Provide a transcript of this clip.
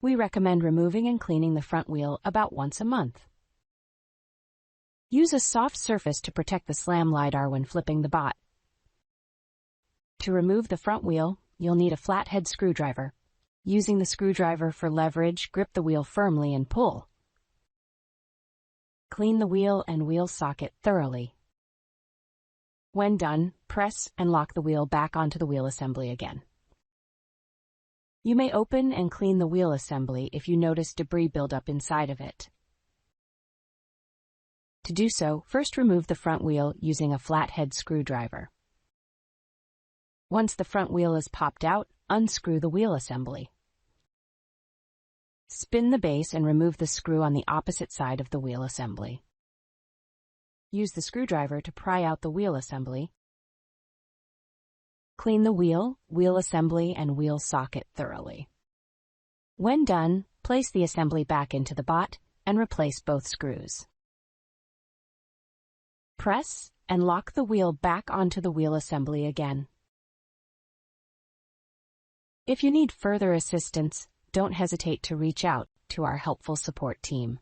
We recommend removing and cleaning the front wheel about once a month. Use a soft surface to protect the SLAM LiDAR when flipping the bot. To remove the front wheel, you'll need a flathead screwdriver. Using the screwdriver for leverage, grip the wheel firmly and pull. Clean the wheel and wheel socket thoroughly. When done, press and lock the wheel back onto the wheel assembly again. You may open and clean the wheel assembly if you notice debris buildup inside of it. To do so, first remove the front wheel using a flathead screwdriver. Once the front wheel is popped out, unscrew the wheel assembly. Spin the base and remove the screw on the opposite side of the wheel assembly. Use the screwdriver to pry out the wheel assembly. Clean the wheel, wheel assembly, and wheel socket thoroughly. When done, place the assembly back into the bot and replace both screws. Press and lock the wheel back onto the wheel assembly again. If you need further assistance, don't hesitate to reach out to our helpful support team.